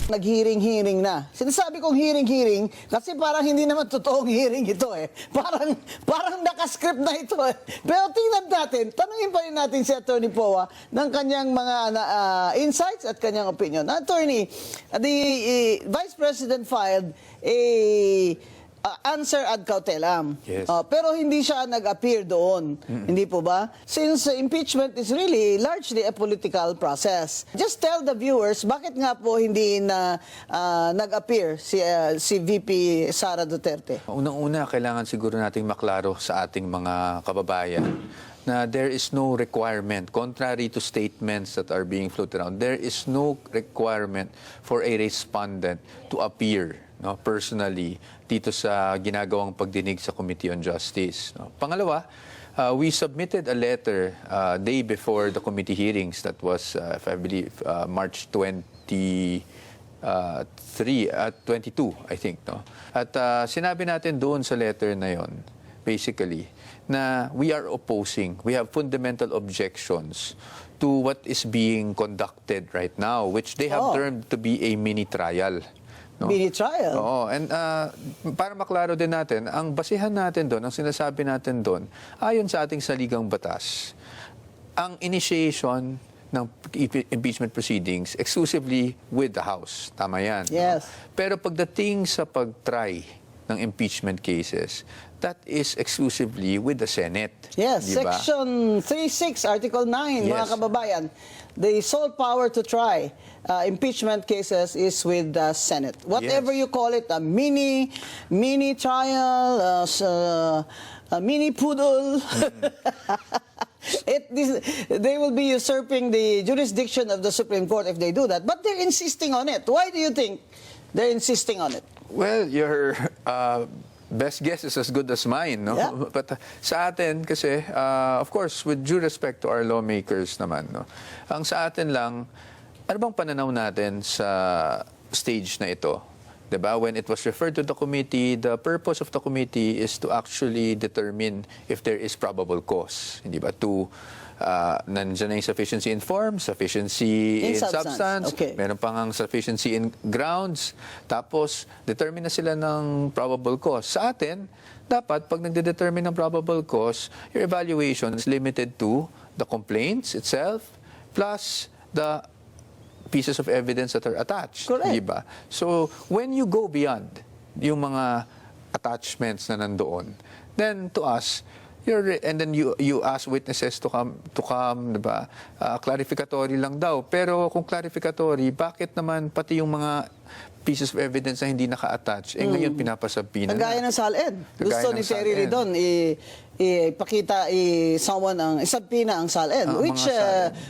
Nag-hearing-hearing na. Sinasabi kong hearing-hearing kasi parang hindi naman totoong hearing ito eh. Parang nakascript na ito eh. Pero tingnan natin, tanungin pa rin natin si Attorney Poa ng kanyang mga insights at kanyang opinion. Attorney, the Vice President filed a answer ad cautelam. Yes. Pero hindi siya nag-appear doon. Hindi po ba? Since impeachment is really largely a political process. Just tell the viewers, bakit nga po hindi na nag-appear si VP Sara Duterte? Unang-una, kailangan siguro nating maklaro sa ating mga kababayan na there is no requirement, contrary to statements that are being floated around, there is no requirement for a respondent to appear personally dito sa ginagawang pagdinig sa Committee on Justice. Pangalawa, we submitted a letter day before the committee hearings, that was, if I believe, March 22, I think. No? At sinabi natin doon sa letter na yon, basically, na we are opposing, we have fundamental objections to what is being conducted right now, which they have termed to be a mini trial. No? Mini trial? Oo. And para maklaro din natin, ang basihan natin doon, ang sinasabi natin doon, ayon sa ating saligang batas, ang initiation ng impeachment proceedings exclusively with the House. Tama yan. Yes. No? Pero pagdating sa pag-try ng impeachment cases, that is exclusively with the Senate. Yes, diba? Section 36, Article 9, mga Yes. kababayan. The sole power to try impeachment cases is with the Senate. Whatever Yes. you call it, a mini trial, a mini poodle. They will be usurping the jurisdiction of the Supreme Court if they do that. But they're insisting on it. Why do you think they're insisting on it? Well, your best guess is as good as mine, no? Yeah. But sa atin kasi, of course, with due respect to our lawmakers naman, no? Ang sa atin lang, ano bang pananaw natin sa stage na ito? Diba? When it was referred to the committee, the purpose of the committee is to actually determine if there is probable cause. Hindi ba? To nandiyan na yung sufficiency in form, sufficiency in substance, okay. meron pang ang sufficiency in grounds, tapos determine na sila ng probable cause. Sa atin, dapat pag nagde-determine ng probable cause, your evaluation is limited to the complaints itself plus the pieces of evidence that are attached. Correct. Diba? So, when you go beyond yung mga attachments na nandoon, then to us, and then you ask witnesses to come, diba? Clarificatory lang daw. Pero kung clarificatory, bakit naman pati yung mga pieces of evidence na hindi naka-attach, ngayon pinapasabina na. Kagaya ng SALN. Gusto ni Terry Ridon ipakita isabpina ang SALN, which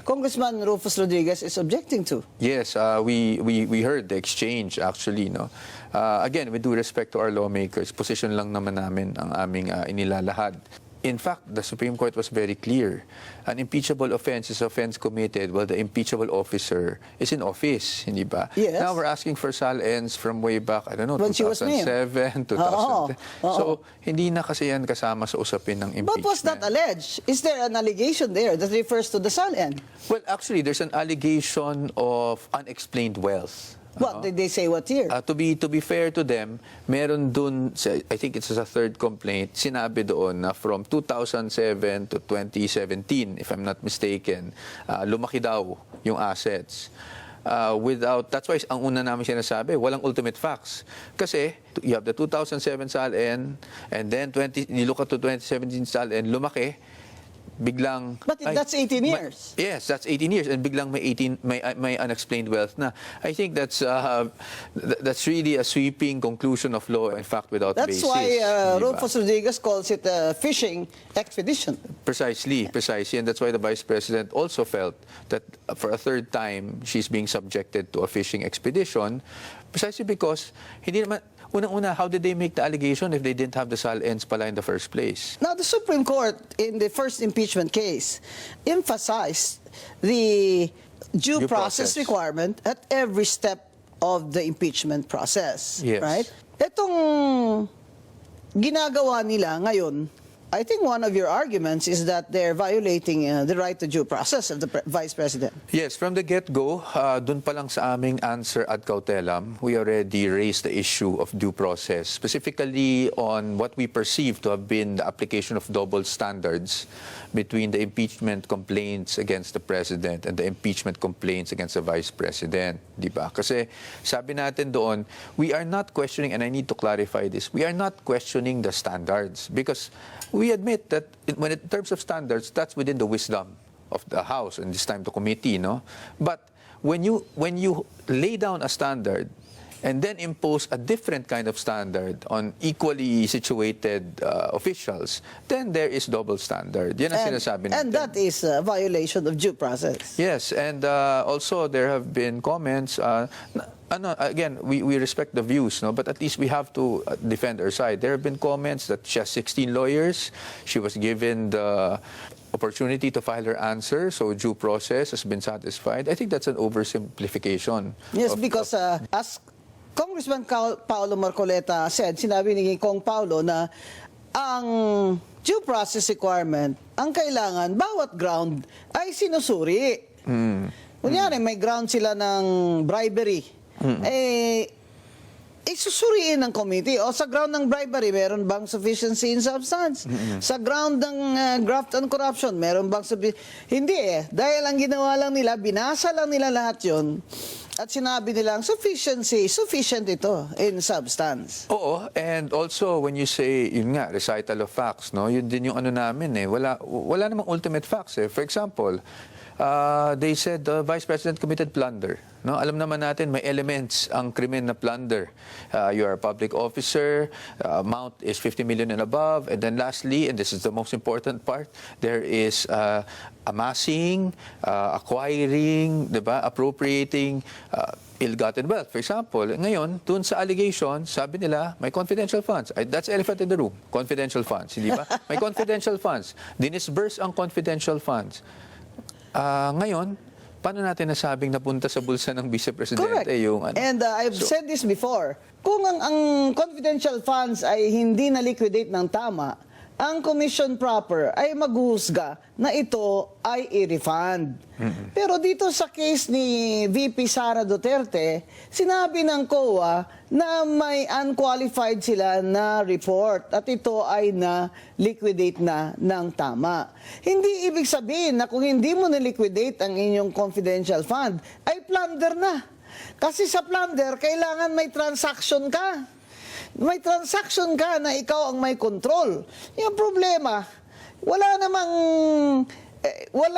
Congressman Rufus Rodriguez is objecting to. Yes, we heard the exchange actually, no. Again, with due respect to our lawmakers, position lang naman namin ang aming inilalahad. In fact, the Supreme Court was very clear. An impeachable offense is offense committed while the impeachable officer is in office, hindi ba? Yes. Now we're asking for SALNs from way back, I don't know, When she was mayor. 2007, 2010. So, hindi na kasi yan kasama sa usapin ng impeachment. But was that alleged? Is there an allegation there that refers to the SALN? Well, actually, there's an allegation of unexplained wealth. What did they say? What year? To be fair to them, meron dun, I think it's a third complaint, sinabi doon na from 2007 to 2017, if I'm not mistaken, lumaki daw yung assets. That's why ang una namin sinasabi, walang ultimate facts. Kasi you have the 2007 SALN, and then you look at the 2017 SALN, lumaki, biglang... But that's 18 years. Yes, that's 18 years. And biglang may unexplained wealth na. I think that's really a sweeping conclusion of law, in fact, without basis. That's why Rufus Rodriguez calls it a fishing expedition. Precisely. And that's why the Vice President also felt that for a third time, she's being subjected to a fishing expedition, precisely because hindi naman... Unang-una, how did they make the allegation if they didn't have the SALNs pala in the first place? Now, the Supreme Court, in the first impeachment case, emphasized the due process requirement at every step of the impeachment process. Yes. Right? Itong ginagawa nila ngayon, I think one of your arguments is that they're violating the right to due process of the Vice President. Yes, from the get-go, dun pa lang sa aming answer ad cautelam, we already raised the issue of due process, specifically on what we perceive to have been the application of double standards between the impeachment complaints against the President and the impeachment complaints against the Vice President. Di ba? Kasi sabi natin doon, we are not questioning, and I need to clarify this, we are not questioning the standards because we admit that when in terms of standards, that's within the wisdom of the House and this time the committee, no? But when you lay down a standard and then impose a different kind of standard on equally situated officials, then there is double standard. Yan ang sinasabi natin. And that is a violation of due process. Yes, and also there have been comments. Again, we respect the views, no? But at least we have to defend our side. There have been comments that she has 16 lawyers. She was given the opportunity to file her answer, so due process has been satisfied. I think that's an oversimplification. Yes, because as Congressman Paulo Marcoleta said, sinabi ni Kong Paulo na ang due process requirement, ang kailangan, bawat ground ay sinusuri. Kunyari, may ground sila ng bribery. Isusuriin ng committee. O sa ground ng bribery, meron bang sufficiency in substance? Sa ground ng graft and corruption, meron bang Hindi Dahil ang ginawa lang nila, binasa lang nila lahat yun. At sinabi nilang sufficient ito in substance. Oo, and also when you say, yun nga, recital of facts, no? Yun din yung ano namin wala namang ultimate facts. For example, they said the Vice President committed plunder. No, alam naman natin may elements ang krimen na plunder. You are a public officer, amount is 50 million and above, and then lastly, and this is the most important part, there is amassing, acquiring, diba, appropriating ill-gotten wealth. For example, ngayon, dun sa allegation, sabi nila, may confidential funds. That's elephant in the room, confidential funds, hindi ba? May confidential funds. Dinisburse ang confidential funds. Ngayon, paano natin nasabing napunta sa bulsa ng Vice Presidente yung ano? And I've said this before, kung ang confidential funds ay hindi na-liquidate ng tama, ang commission proper ay maghuhusga na ito ay i-refund. Pero dito sa case ni VP Sara Duterte, sinabi ng COA na may unqualified sila na report at ito ay na-liquidate na ng tama. Hindi ibig sabihin na kung hindi mo na-liquidate ang inyong confidential fund, ay plunder na. Kasi sa plunder, kailangan may transaction ka. May transaction ka na ikaw ang may control. Yung problema, wala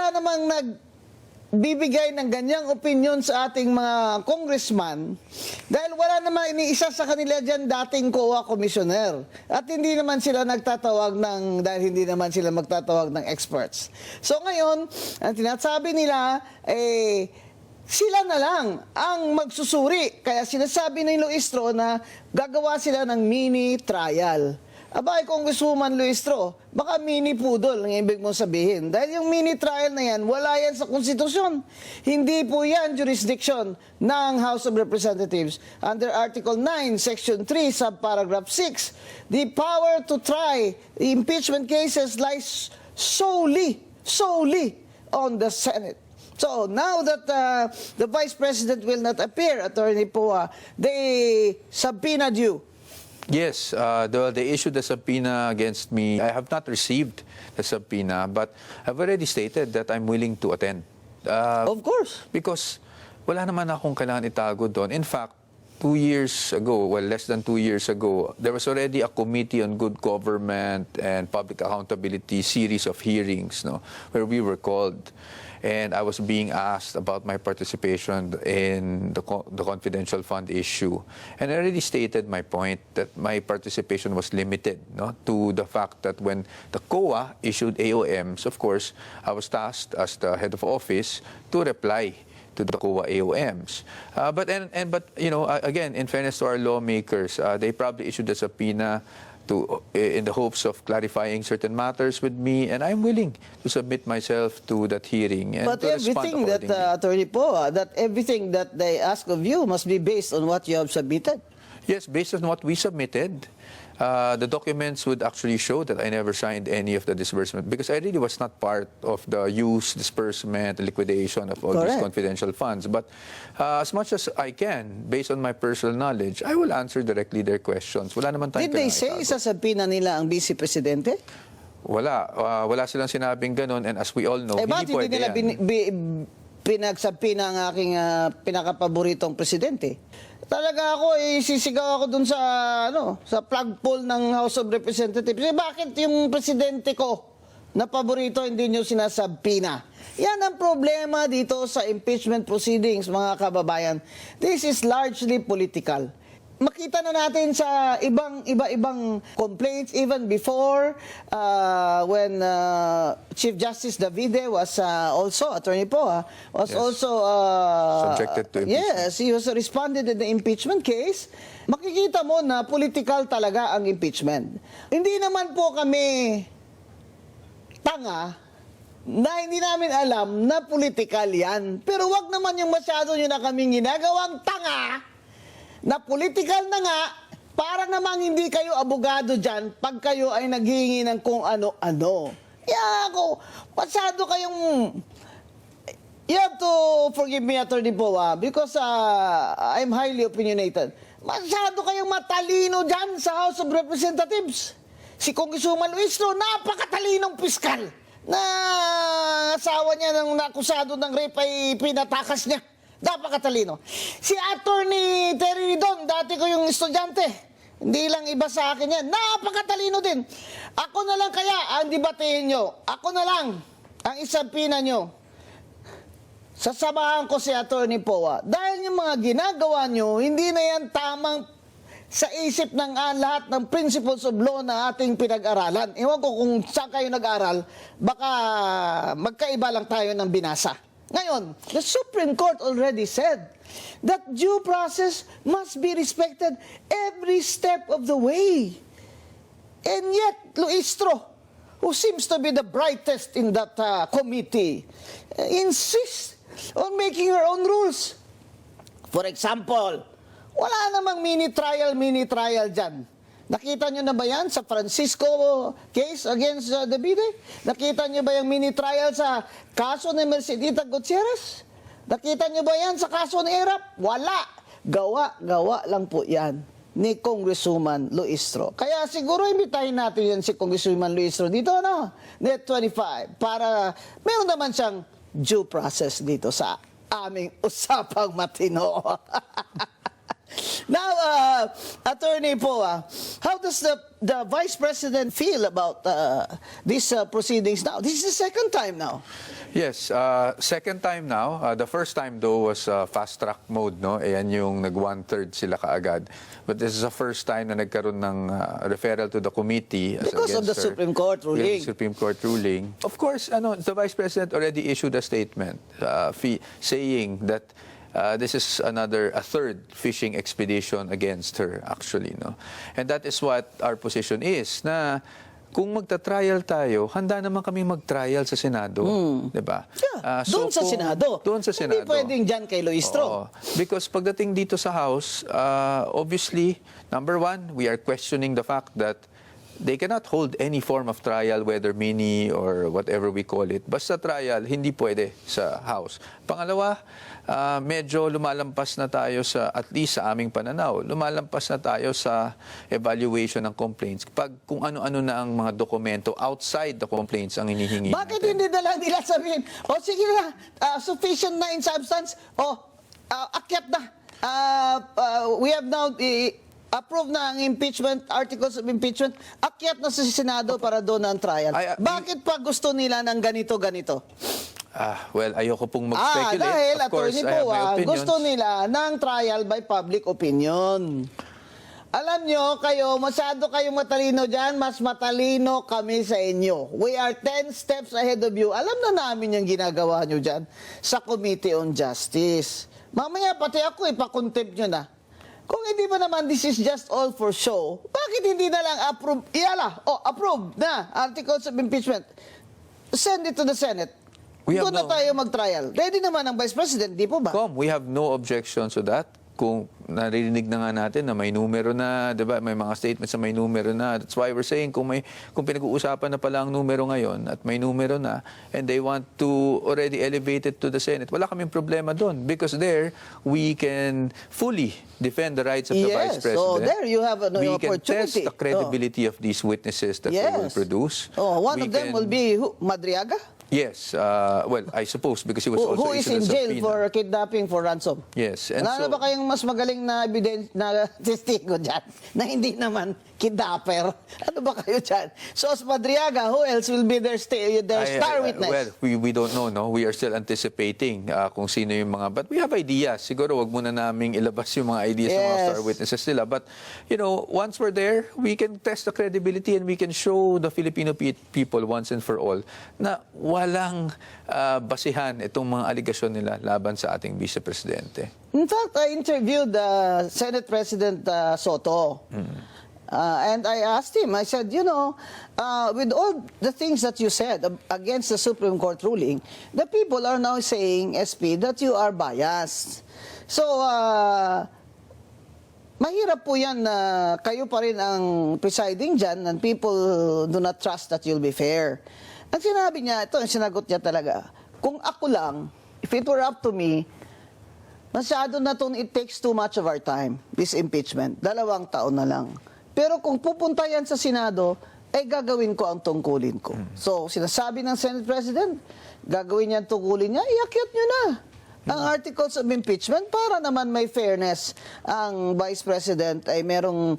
namang nagbibigay ng ganyang opinion sa ating mga congressman dahil wala namang iniisa sa kanila dyan dating COA commissioner. At hindi naman sila dahil hindi naman sila magtatawag ng experts. So ngayon, ang tinasabi nila, sila na lang ang magsusuri. Kaya sinasabi ni Luistro na gagawa sila ng mini trial. Abay, Congresswoman Luistro, baka mini pudol ang ibig mong sabihin. Dahil yung mini trial na yan, wala yan sa konstitusyon. Hindi po yan jurisdiction ng House of Representatives. Under Article 9, Section 3, Subparagraph 6, the power to try impeachment cases lies solely on the Senate. So now that the Vice President will not appear, Attorney Poa, they subpoenaed you. Yes, they issued the subpoena against me. I have not received the subpoena, but I've already stated that I'm willing to attend. Of course. Because wala naman akong kailangan itago doon. In fact, 2 years ago, well, less than 2 years ago, there was already a Committee on Good Government and Public Accountability series of hearings, no, where we were called. And I was being asked about my participation in the confidential fund issue. And I already stated my point that my participation was limited, no, to the fact that when the COA issued AOMs, of course, I was tasked as the head of office to reply to the COA AOMs. But you know, again, in fairness to our lawmakers, they probably issued a subpoena in the hopes of clarifying certain matters with me, and I'm willing to submit myself to that hearing. And but to everything that, Attorney Poa, that everything that they ask of you must be based on what you have submitted. Yes, based on what we submitted, the documents would actually show that I never signed any of the disbursement because I really was not part of the use, disbursement, liquidation of all these Correct. confidential funds. But as much as I can, based on my personal knowledge, I will answer directly their questions. Wala naman tayong Did they say pinangitago. isasabi na nila ang Vice Presidente? Wala. Wala silang sinabing ganun. And as we all know, Bakit hindi pwede hindi nila yan. pinagsabi ng aking pinakapaboritong presidente? Talaga ako, sisigaw ako dun sa, sa flagpole ng House of Representatives. Bakit yung presidente ko na paborito hindi nyo sinasabi na? Yan ang problema dito sa impeachment proceedings, mga kababayan. This is largely political. Makita na natin sa iba-ibang complaints even before when Chief Justice Davide was also Attorney Poa was Yes. also Subjected to impeachment. Yes, he was responded in the impeachment case. Makikita mo na political talaga ang impeachment. Hindi naman po kami tanga na hindi namin alam na political yan. Pero wag naman yung masyado nyo na kaming ginagawang tanga na political na nga, para namang hindi kayo abogado dyan pag kayo ay naghihingi ng kung ano-ano. Kaya ako, masyado kayong... You have to forgive me, Attorney Poa, because I'm highly opinionated. Masyado kayong matalino dyan sa House of Representatives. Si Congresswoman Luistro, napakatalinong piskal na asawa niya ng nakusado ng rape ay pinatakas niya. Napakatalino. Si Attorney Terry Ridon, dati ko yung estudyante. Hindi lang iba sa akin yan. Napakatalino din. Ako na lang kaya ang debatehin nyo. Ako na lang ang isampina nyo. Sasamahan ko si Attorney Poa. Dahil yung mga ginagawa nyo, hindi na yan tamang sa isip ng lahat ng principles of law na ating pinag-aralan. Ewan ko kung saan kayo nag-aral, baka magkaiba lang tayo ng binasa. Ngayon, the Supreme Court already said that due process must be respected every step of the way. And yet, Luistro, who seems to be the brightest in that committee, insists on making her own rules. For example, wala namang mini-trial dyan. Nakita nyo na ba yan sa Francisco case against Davide? Nakita nyo ba yung mini-trial sa kaso ni Mercedita Gutierrez? Nakita nyo ba yan sa kaso ni Erap? Wala. Gawa lang po yan ni Congresswoman Luistro. Kaya siguro imitahin natin yan si Congresswoman Luistro dito, Net 25, para meron naman siyang due process dito sa aming usapang matino. Now, Attorney Poa, how does the Vice President feel about these proceedings now? This is the second time now. Yes, second time now. The first time though was fast-track mode, no? Ayan yung nag-1/3 sila kaagad. But this is the first time na nagkaroon ng referral to the committee as Because of the against her. Supreme Court ruling. Because of the Supreme Court ruling. Of course, the Vice President already issued a statement saying that this is a third fishing expedition against her, actually, no? And that is what our position is, na kung magta-trial tayo, handa naman kami mag-trial sa Senado, di ba? Yeah, doon sa Senado. Doon sa Senado. Hindi pwedeng dyan kay Luistro. Oo. Because pagdating dito sa House, obviously, number one, we are questioning the fact that they cannot hold any form of trial, whether mini or whatever we call it. Basta trial, hindi pwede sa House. Pangalawa, medyo lumalampas na tayo sa, at least sa aming pananaw, lumalampas na tayo sa evaluation ng complaints. Pag kung ano-ano na ang mga dokumento outside the complaints ang hinihingi Bakit natin. hindi na lang nila sabihin, sige na, sufficient na in substance, akyat na. We have now approved na ang impeachment, articles of impeachment, akyat na sa Senado para doon ang trial. Bakit pa gusto nila ng ganito-ganito? Well, ayoko pong mag-speculate. Dahil, Of course, Attorney I have my Poa, opinions. gusto nila ng trial by public opinion. Alam nyo, masyado kayong matalino dyan, mas matalino kami sa inyo. We are 10 steps ahead of you. Alam na namin yung ginagawa nyo dyan sa Committee on Justice. Mamaya pati ako, ipakontempt nyo na. Kung hindi ba naman this is just all for show, bakit hindi na lang approve? Approve na articles of impeachment. Send it to the Senate. We have Doon na tayo mag-trial. Ready naman ang Vice President, di po ba? We have no objection to that. kung naririnig na nga natin na may numero na, 'di ba? May mga statements na may numero na. That's why we're saying kung pinag-uusapan na pala ang numero ngayon at may numero na and they want to already elevate it to the Senate, wala kaming problema doon because there we can fully defend the rights of the Vice President. So there you have an we opportunity. can test the credibility of these witnesses that we will produce. One We of them can- will be who? Madriaga? Yes. Well, I suppose because he was also Who is in issued a jail subpoena. for kidnapping for ransom? Yes. And Wala na so, ba kayong mas magaling na evidence na testigo dyan na hindi naman kidnapper? Ano ba kayo dyan? So, as Madriaga, who else will be their star witness? Well, we don't know, no? We are still anticipating kung sino yung mga... But we have ideas. Siguro, wag muna naming ilabas yung mga ideas ng mga star witnesses nila. But, once we're there, we can test the credibility and we can show the Filipino people once and for all na walang basihan itong mga aligasyon nila laban sa ating Vice Presidente. In fact, I interviewed Senate President Soto. And I asked him, I said, with all the things that you said against the Supreme Court ruling, the people are now saying, SP, that you are biased. So, mahirap po yan na kayo pa rin ang presiding dyan and people do not trust that you'll be fair. Ang sinabi niya, ito ang sinagot niya talaga, kung ako lang, if it were up to me, masyado na itong it takes too much of our time, this impeachment. 2 taon na lang. Pero kung pupunta yan sa Senado, ay gagawin ko ang tungkulin ko. So, sinasabi ng Senate President, gagawin niya ang tungkulin niya, iakyat niyo na ang articles of impeachment para naman may fairness ang Vice President ay merong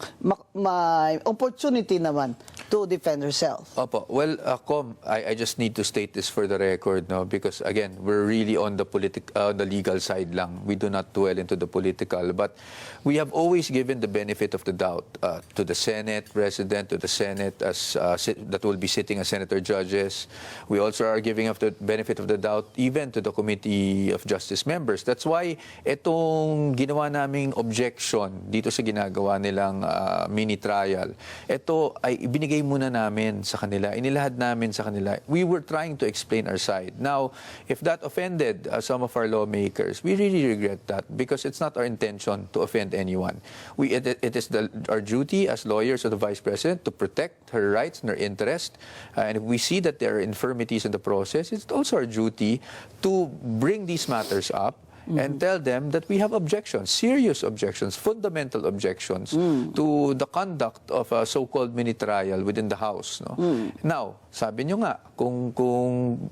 opportunity naman to defend herself. Opo. Well, Com, I just need to state this for the record, no, because again, we're really on the the legal side lang. We do not dwell into the political, but we have always given the benefit of the doubt to the Senate President, to the Senate as that will be sitting as senator judges. We also are giving of the benefit of the doubt even to the Committee of Justice members. That's why itong ginawa naming objection dito sa ginagawa nilang mini trial, ito ay ibinigay muna namin sa kanila, inilahad namin sa kanila. We were trying to explain our side. Now, if that offended some of our lawmakers, we really regret that because it's not our intention to offend anyone. It is our duty as lawyers of the Vice President to protect her rights and her interest. And if we see that there are infirmities in the process, it's also our duty to bring these matters up and tell them that we have objections, serious objections, fundamental objections to the conduct of a so-called mini trial within the House. No? Now, sabi nyo nga, kung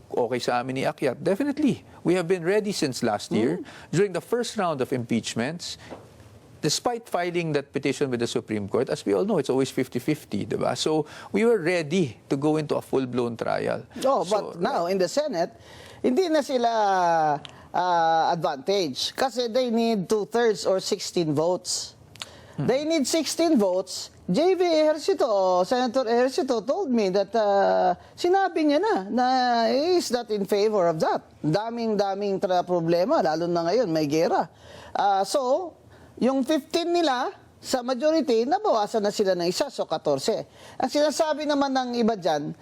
okay sa amin iakyat, definitely. We have been ready since last year. During the first round of impeachments, despite filing that petition with the Supreme Court, as we all know, it's always 50-50, diba? So, we were ready to go into a full-blown trial. But now, in the Senate, hindi na sila advantage kasi they need 2/3 or 16 votes. They need 16 votes. JV Ejercito, Senator Ejercito told me that sinabi niya na he is not in favor of that. Daming problema, lalo na ngayon, may gera. So, yung 15 nila, sa majority, nabawasan na sila ng isa, so 14. Ang sinasabi naman ng iba dyan,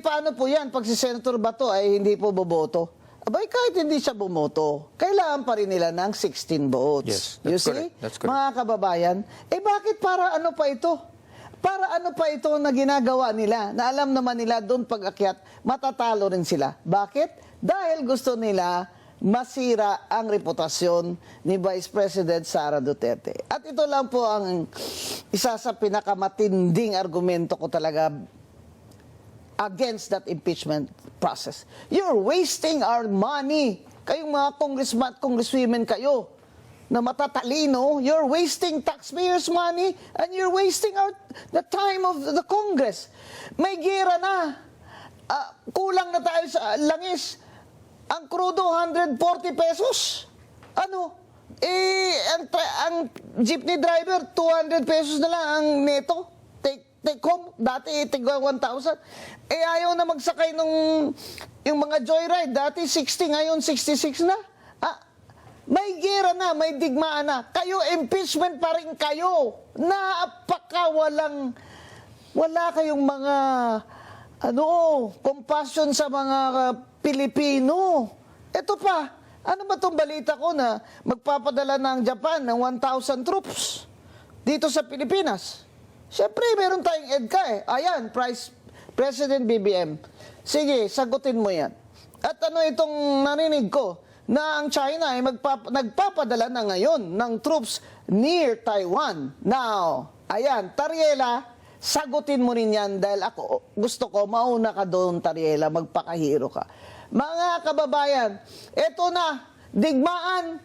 paano po yan pag si Senator Bato ay hindi po boboto? Abay, kahit hindi siya bumoto, kailangan pa rin nila ng 16 votes. Yes, you that's see? correct. That's correct. Mga kababayan, bakit para ano pa ito? Para ano pa ito na ginagawa nila? Na alam naman nila doon pag-akyat, matatalo rin sila. Bakit? Dahil gusto nila masira ang reputasyon ni Vice President Sara Duterte. At ito lang po ang isa sa pinakamatinding argumento ko talaga against that impeachment process. You're wasting our money. Kayong mga congressman, congresswomen kayo na matatalino, you're wasting taxpayers' money and you're wasting the time of the Congress. May gira na. Kulang na tayo sa langis. Ang krudo, 140 pesos. Ano? Ang jeepney driver, 200 pesos na lang ang neto. Take home, dati tigwa 1,000. Ayaw na magsakay yung mga joyride. Dati 60, ngayon 66 na. May gera na, may digmaan na. Kayo, impeachment pa rin kayo. Wala kayong mga, compassion sa mga Pilipino. Ito pa, Ano ba itong balita ko na magpapadala ng Japan ng 1,000 troops dito sa Pilipinas? Siyempre, meron tayong EDCA eh. Ayan, President BBM. Sige, sagutin mo yan. At ano itong narinig ko? Na ang China ay nagpapadala na ngayon ng troops near Taiwan. Now, ayan, Tariela, sagutin mo rin yan dahil ako, gusto ko, mauna ka doon, Tariela, magpakahiro ka. Mga kababayan, eto na, digmaan,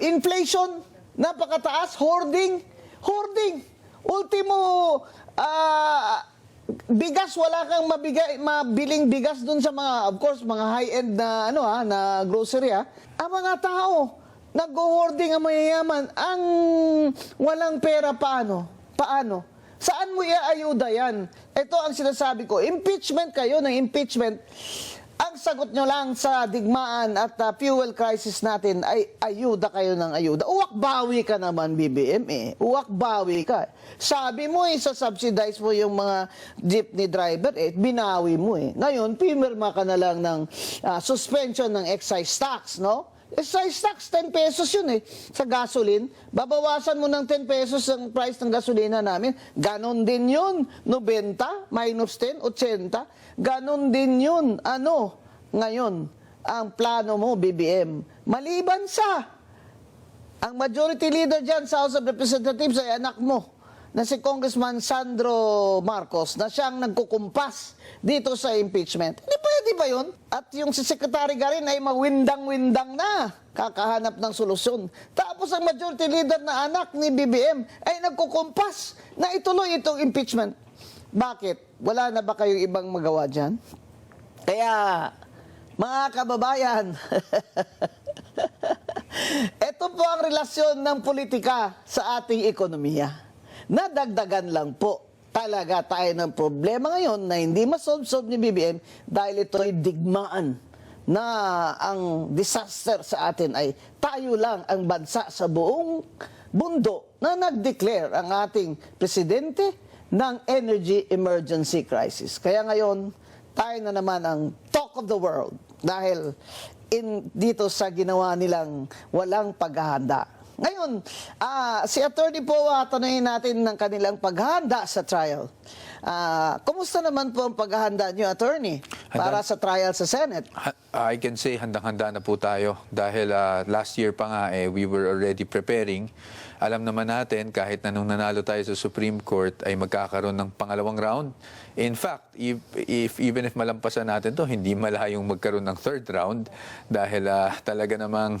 inflation, napakataas, hoarding, ultimo, bigas, wala kang mabiling bigas dun sa mga, of course, mga high-end na, na grocery, Ang mga tao, nag-hoarding ang mayayaman, ang walang pera, paano? Saan mo iaayuda yan? Ito ang sinasabi ko, impeachment kayo ng impeachment. Ang sagot nyo lang sa digmaan at fuel crisis natin ay ayuda kayo ng ayuda. Uwak-bawi ka naman, BBM eh. Uwak-bawi ka. Sabi mo subsidize mo yung mga jeepney driver binawi mo eh. Ngayon, pimirma ka na lang ng suspension ng excise tax, no? Excise tax, 10 pesos yun eh. Sa gasoline, babawasan mo ng 10 pesos ang price ng gasolina namin. Ganon din yun. 90, minus 10, 80. Ganon din yun. Ngayon, ang plano mo, BBM, maliban sa ang majority leader dyan sa House of Representatives ay anak mo, na si Congressman Sandro Marcos, na siyang nagkukumpas dito sa impeachment. Hindi pwede ba yun? At yung si Secretary Garin ay mawindang-windang na, kakahanap ng solusyon. Tapos ang majority leader na anak ni BBM ay nagkukumpas na ituloy itong impeachment. Bakit? Wala na ba kayong ibang magawa dyan? Kaya, mga kababayan, ito po ang relasyon ng politika sa ating ekonomiya. Nadagdagan lang po talaga tayo ng problema ngayon na hindi masolve ni BBM dahil ito ay digmaan na ang disaster sa atin ay tayo lang ang bansa sa buong mundo na nag-declare ang ating presidente ng energy emergency crisis. Kaya ngayon, tayo na naman ang talk of the world dahil dito sa ginawa nilang walang paghahanda. Ngayon, si Attorney Poa, tanungin natin ng kanilang paghahanda sa trial. Kumusta naman po ang paghahanda niyo, Attorney, para sa trial sa Senate? I can say handang-handa na po tayo dahil last year pa nga we were already preparing. Alam naman natin kahit na nung nanalo tayo sa Supreme Court ay magkakaroon ng pangalawang round. In fact, even if malampasan natin to, hindi malayong magkaroon ng third round dahil talaga namang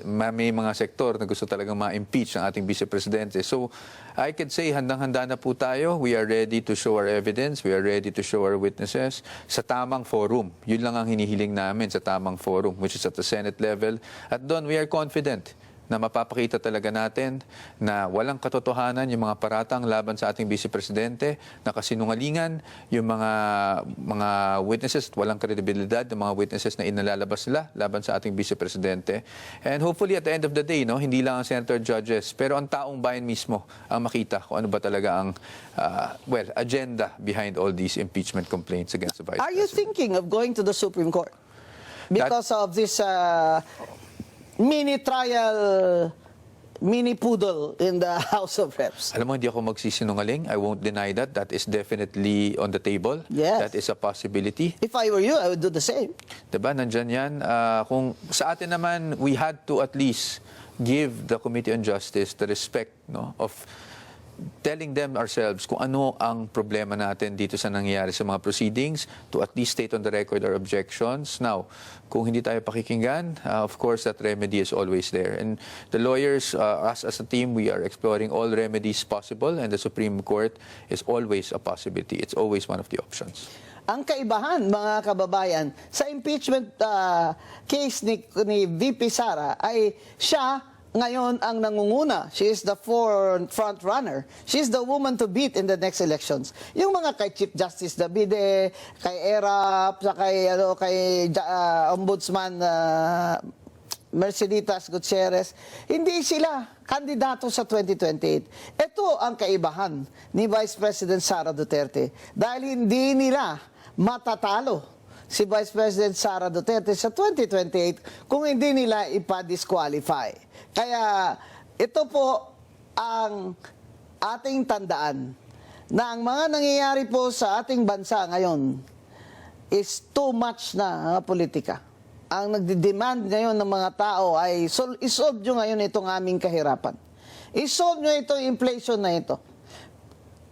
may mga sektor na gusto talagang ma-impeach ang ating Vice Presidente. So, I could say handang-handa na po tayo. We are ready to show our evidence. We are ready to show our witnesses sa tamang forum. Yun lang ang hinihiling namin, sa tamang forum, which is at the Senate level. At doon, we are confident na mapapakita talaga natin na walang katotohanan yung mga paratang laban sa ating Vice Presidente, na kasinungalingan yung mga witnesses, walang kredibilidad ng mga witnesses na inalalabas nila laban sa ating Vice Presidente. And hopefully at the end of the day, hindi lang ang senator judges, pero ang taong bayan mismo ang makita kung ano ba talaga ang agenda behind all these impeachment complaints against the Vice President. Are you thinking of going to the Supreme Court because of this mini poodle in the House of Reps? Alam mo, hindi ako magsisinungaling. I won't deny that. That is definitely on the table. Yes. That is a possibility. If I were you, I would do the same. Diba? Nandyan yan. Kung sa atin naman, we had to at least give the Committee on Justice the respect of telling them ourselves kung ano ang problema natin dito sa nangyayari sa mga proceedings, to at least state on the record our objections. Now, kung hindi tayo pakikinggan, of course, that remedy is always there. And the lawyers, us as a team, we are exploring all remedies possible, and the Supreme Court is always a possibility. It's always one of the options. Ang kaibahan, mga kababayan, sa impeachment case ni VP Sara ay siya ngayon ang nangunguna. She is the front runner. She is the woman to beat in the next elections. Yung mga kay Chief Justice Davide, kay ERAP, kay Ombudsman Merceditas Gutierrez, hindi sila kandidato sa 2028. Ito ang kaibahan ni Vice President Sara Duterte dahil hindi nila matatalo si Vice President Sara Duterte sa 2028 kung hindi nila ipa-disqualify. Kaya ito po ang ating tandaan na ang mga nangyayari po sa ating bansa ngayon is too much na politika. Ang nagdi-demand ngayon ng mga tao ay isolve nyo ngayon itong aming kahirapan. Isolve nyo itong inflation na ito.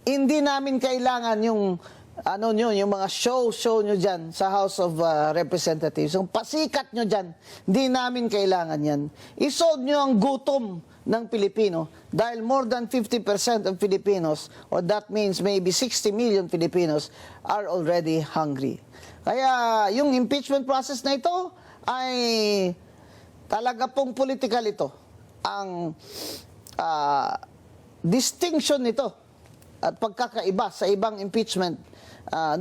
Hindi namin kailangan yung yung mga show nyo dyan sa House of Representatives. Yung pasikat nyo dyan, hindi namin kailangan yan. Isolve nyo ang gutom ng Pilipino dahil more than 50% of Filipinos, or that means maybe 60 million Filipinos, are already hungry. Kaya yung impeachment process na ito ay talaga pong political ito. Ang distinction nito at pagkakaiba sa ibang impeachment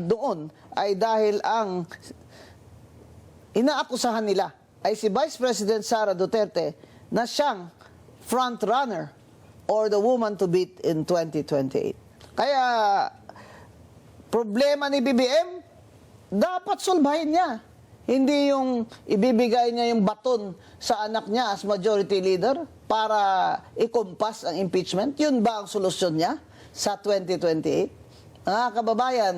doon ay dahil ang inaakusahan nila ay si Vice President Sara Duterte na siyang front runner or the woman to beat in 2028. Kaya problema ni BBM dapat sulbahin niya. Hindi yung ibibigay niya yung baton sa anak niya as majority leader para ikumpas ang impeachment. Yun ba ang solusyon niya sa 2028? Mga kababayan,